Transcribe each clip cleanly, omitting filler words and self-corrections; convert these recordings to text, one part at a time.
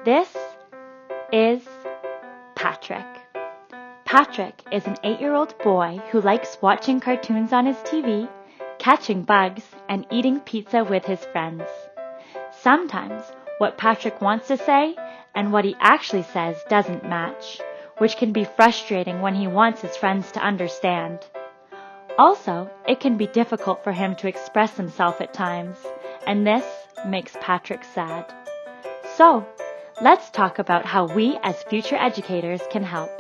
This is Patrick. Patrick is an 8-year-old boy who likes watching cartoons on his TV, catching bugs, and eating pizza with his friends. Sometimes what Patrick wants to say and what he actually says doesn't match, which can be frustrating when he wants his friends to understand. Also, it can be difficult for him to express himself at times, and this makes Patrick sad. So, let's talk about how we as future educators can help.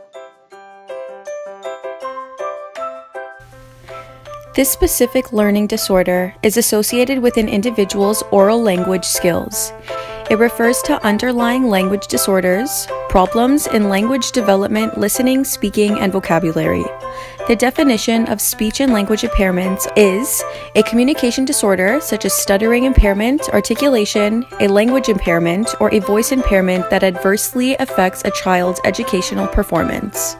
This specific learning disorder is associated with an individual's oral language skills. It refers to underlying language disorders, problems in language development, listening, speaking, and vocabulary. The definition of speech and language impairment is a communication disorder such as stuttering impairment, articulation, a language impairment, or a voice impairment that adversely affects a child's educational performance.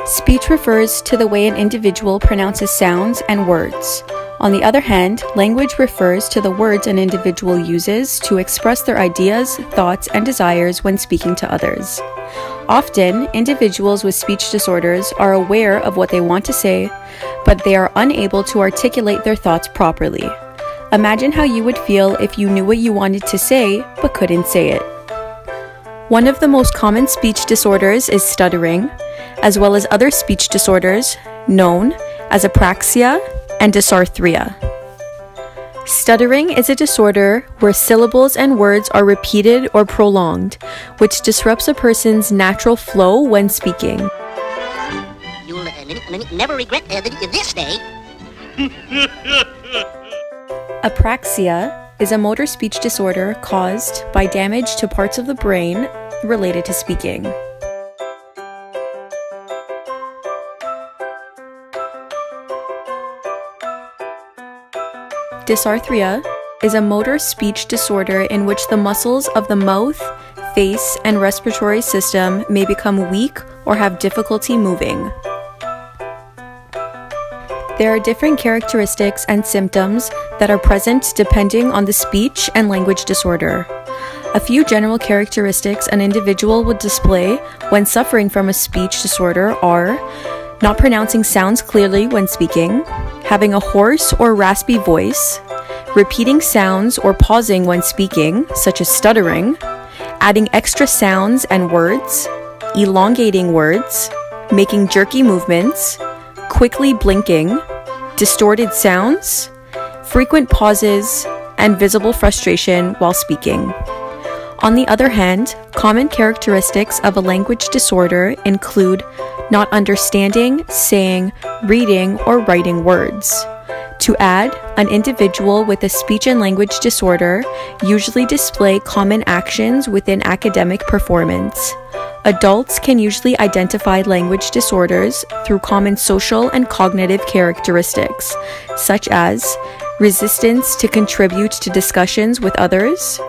Speech refers to the way an individual pronounces sounds and words. On the other hand, language refers to the words an individual uses to express their ideas, thoughts, and desires when speaking to others. Often, individuals with speech disorders are aware of what they want to say, but they are unable to articulate their thoughts properly. Imagine how you would feel if you knew what you wanted to say, but couldn't say it. One of the most common speech disorders is stuttering, as well as other speech disorders known as apraxia and dysarthria. Stuttering is a disorder where syllables and words are repeated or prolonged, which disrupts a person's natural flow when speaking. You'll never regret this day. Apraxia is a motor speech disorder caused by damage to parts of the brain related to speaking. Dysarthria is a motor speech disorder in which the muscles of the mouth, face, and respiratory system may become weak or have difficulty moving. There are different characteristics and symptoms that are present depending on the speech and language disorder. A few general characteristics an individual would display when suffering from a speech disorder are not pronouncing sounds clearly when speaking, having a hoarse or raspy voice, repeating sounds or pausing when speaking, such as stuttering, adding extra sounds and words, elongating words, making jerky movements, quickly blinking, distorted sounds, frequent pauses, and visible frustration while speaking. On the other hand, common characteristics of a language disorder include not understanding, saying, reading, or writing words. To add, an individual with a speech and language disorder usually display common actions within academic performance. Adults can usually identify language disorders through common social and cognitive characteristics, such as resistance to contribute to discussions with others,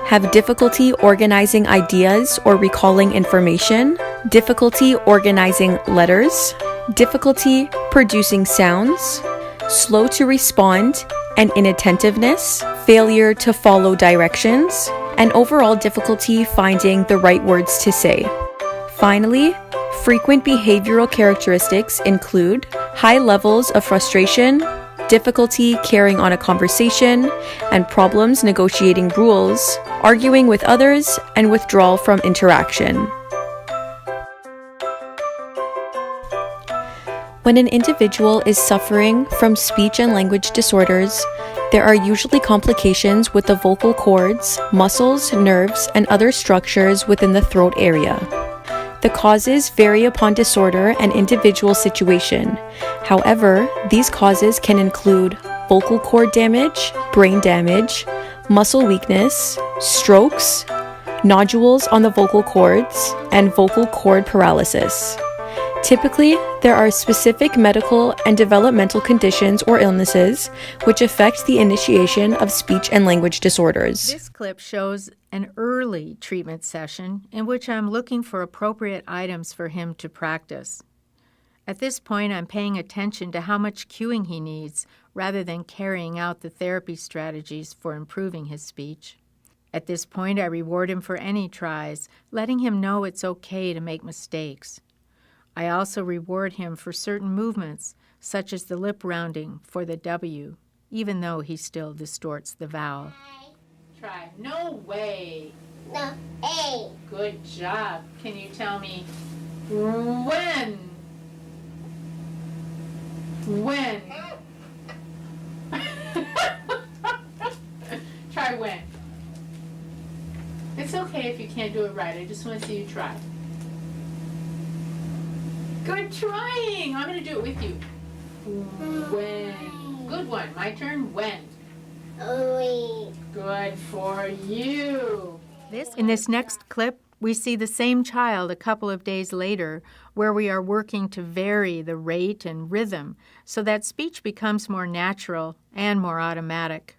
have difficulty organizing ideas or recalling information, difficulty organizing letters, difficulty producing sounds, slow to respond and inattentiveness, failure to follow directions, and overall difficulty finding the right words to say. Finally, frequent behavioral characteristics include high levels of frustration, difficulty carrying on a conversation, and problems negotiating rules, arguing with others, and withdrawal from interaction. When an individual is suffering from speech and language disorders, there are usually complications with the vocal cords, muscles, nerves, and other structures within the throat area. The causes vary upon disorder and individual situation. However, these causes can include vocal cord damage, brain damage, muscle weakness, strokes, nodules on the vocal cords, and vocal cord paralysis. Typically, there are specific medical and developmental conditions or illnesses which affect the initiation of speech and language disorders. This clip shows an early treatment session in which I'm looking for appropriate items for him to practice. At this point, I'm paying attention to how much cueing he needs rather than carrying out the therapy strategies for improving his speech. At this point, I reward him for any tries, letting him know it's okay to make mistakes. I also reward him for certain movements, such as the lip rounding for the W, even though he still distorts the vowel. Try. No way. No, A. Good job. Can you tell me when? When? Try when. It's okay if you can't do it right. I just want to see you try. Good trying. I'm going to do it with you. When. Good one. My turn. When. Oui. Good for you. In this next clip, we see the same child a couple of days later, where we are working to vary the rate and rhythm so that speech becomes more natural and more automatic.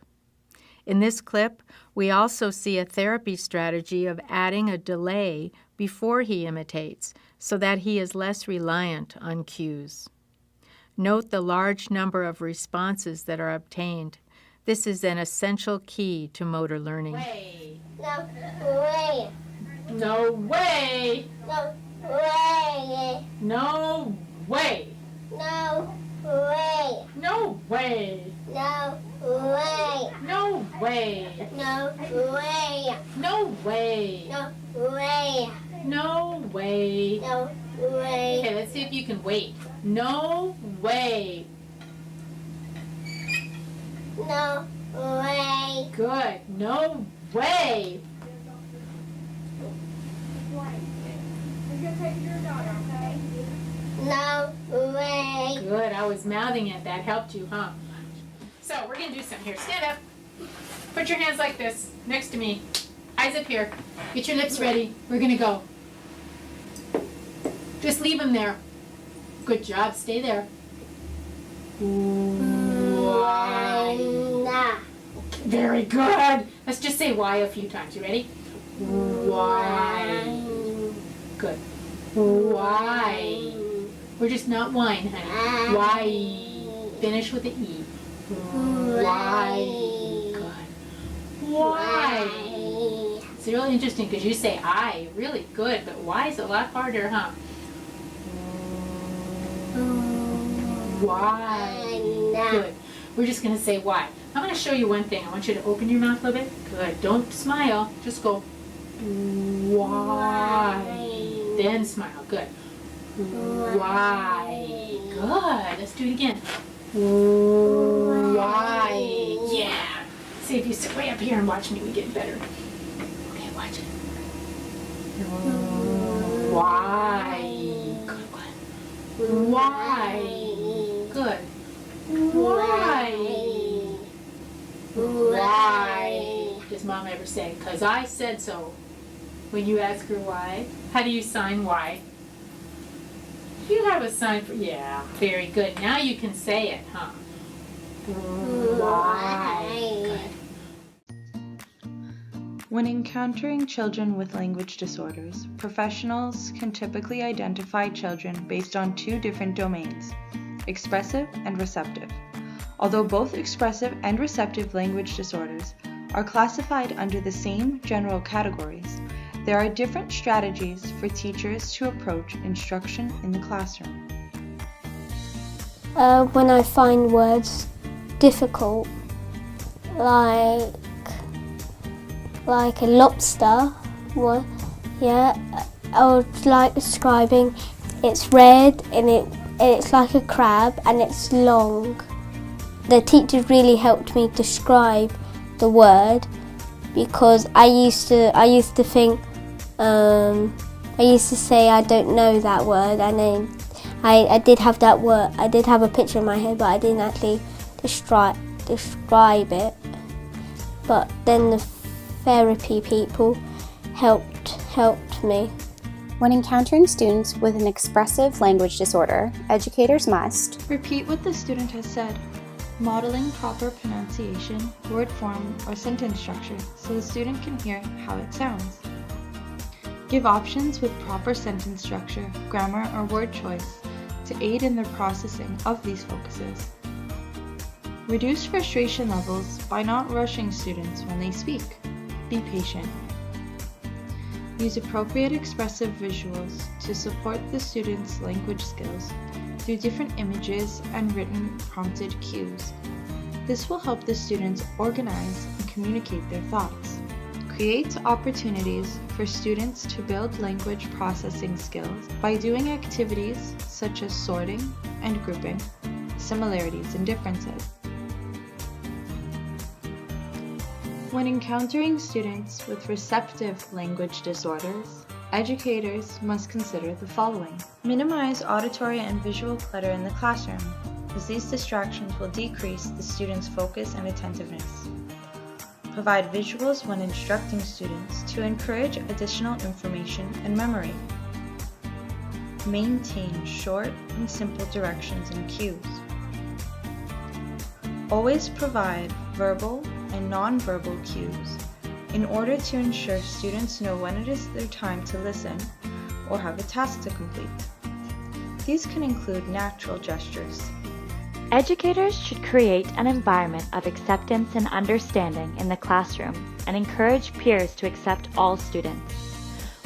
In this clip, we also see a therapy strategy of adding a delay before he imitates so that he is less reliant on cues. Note the large number of responses that are obtained. This is an essential key to motor learning. Way. No way. No way. No way. No way. No way. No way. No way. No way. No way. No way. No way. No way. No way. Okay, let's see if you can wait. No way. No way. Good. No way. No way. Good. I was mouthing it. That helped you, huh? So we're going to do something here. Stand up. Put your hands like this next to me. Eyes up here. Get your lips ready. We're going to go. Just leave them there. Good job. Stay there. Why? Nah. Very good. Let's just say why a few times. You ready? Why? Good. Why? We're just not whine, honey. Why? Finish with the E. Why? Good. Why? It's really interesting because you say I really good, but why is a lot harder, huh? Why? Good. We're just going to say why. I'm going to show you one thing. I want you to open your mouth a little bit. Good. Don't smile. Just go. Why? Then smile. Good. Why? Good. Let's do it again. Why? Yeah. See if you sit way up here and watch me. We get better. Okay, watch it. Why? Good one. Why? Good. Why? Why? Does Mom ever say, 'cause I said so? When you ask her why? How do you sign why? You have a sign for, yeah, very good. Now you can say it, huh? Why? Good. When encountering children with language disorders, professionals can typically identify children based on two different domains, expressive and receptive. Although both expressive and receptive language disorders are classified under the same general categories, there are different strategies for teachers to approach instruction in the classroom. When I find words difficult, like a lobster, I would like describing it's red and it's like a crab and it's long. The teacher really helped me describe the word because I used to think I used to say I don't know that word, and then I did have that word. I did have a picture in my head, but I didn't actually describe it. But then the therapy people helped me. When encountering students with an expressive language disorder, educators must repeat what the student has said, modeling proper pronunciation, word form, or sentence structure so the student can hear how it sounds. Give options with proper sentence structure, grammar, or word choice to aid in the processing of these focuses. Reduce frustration levels by not rushing students when they speak. Be patient. Use appropriate expressive visuals to support the students' language skills through different images and written prompted cues. This will help the students organize and communicate their thoughts. Create opportunities for students to build language processing skills by doing activities such as sorting and grouping, similarities and differences. When encountering students with receptive language disorders, educators must consider the following. Minimize auditory and visual clutter in the classroom, as these distractions will decrease the students' focus and attentiveness. Provide visuals when instructing students to encourage additional information and memory. Maintain short and simple directions and cues. Always provide verbal and non-verbal cues in order to ensure students know when it is their time to listen or have a task to complete. These can include natural gestures. Educators should create an environment of acceptance and understanding in the classroom and encourage peers to accept all students.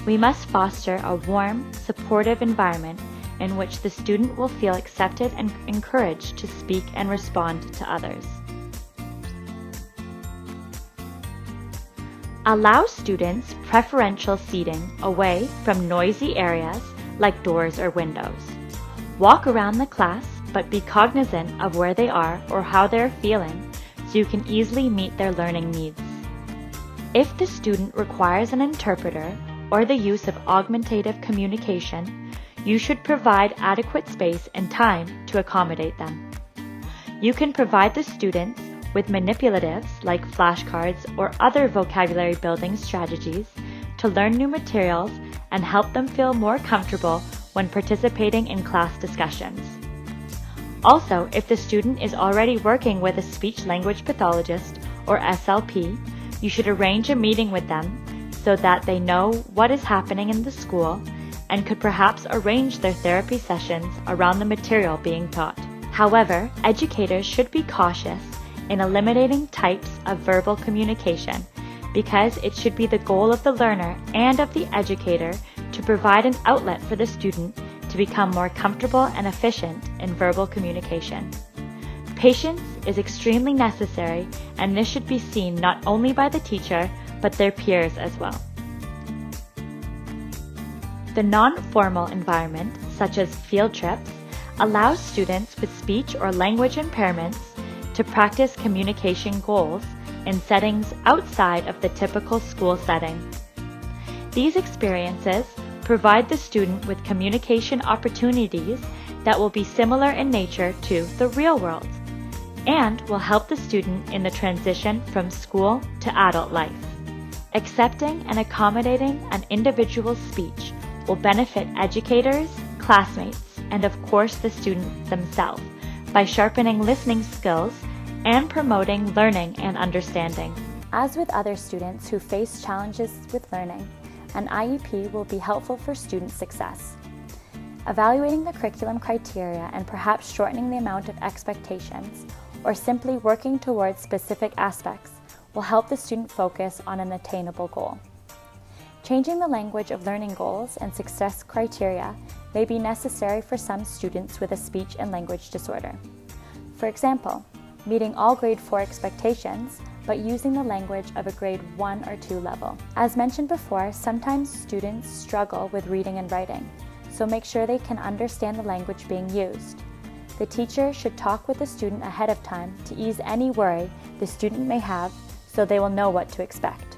We must foster a warm, supportive environment in which the student will feel accepted and encouraged to speak and respond to others. Allow students preferential seating away from noisy areas like doors or windows. Walk around the class, but be cognizant of where they are or how they're feeling so you can easily meet their learning needs. If the student requires an interpreter or the use of augmentative communication, you should provide adequate space and time to accommodate them. You can provide the students with manipulatives like flashcards or other vocabulary building strategies to learn new materials and help them feel more comfortable when participating in class discussions. Also, if the student is already working with a speech-language pathologist or SLP, you should arrange a meeting with them so that they know what is happening in the school and could perhaps arrange their therapy sessions around the material being taught. However, educators should be cautious in eliminating types of verbal communication because it should be the goal of the learner and of the educator to provide an outlet for the student to become more comfortable and efficient in verbal communication. Patience is extremely necessary, and this should be seen not only by the teacher, but their peers as well. The non-formal environment, such as field trips, allows students with speech or language impairments to practice communication goals in settings outside of the typical school setting. These experiences provide the student with communication opportunities that will be similar in nature to the real world and will help the student in the transition from school to adult life. Accepting and accommodating an individual's speech will benefit educators, classmates, and of course the students themselves by sharpening listening skills and promoting learning and understanding. As with other students who face challenges with learning, an IEP will be helpful for student success. Evaluating the curriculum criteria and perhaps shortening the amount of expectations, or simply working towards specific aspects, will help the student focus on an attainable goal. Changing the language of learning goals and success criteria may be necessary for some students with a speech and language disorder. For example, meeting all grade 4 expectations, but using the language of a grade 1 or 2 level. As mentioned before, sometimes students struggle with reading and writing, so make sure they can understand the language being used. The teacher should talk with the student ahead of time to ease any worry the student may have so they will know what to expect.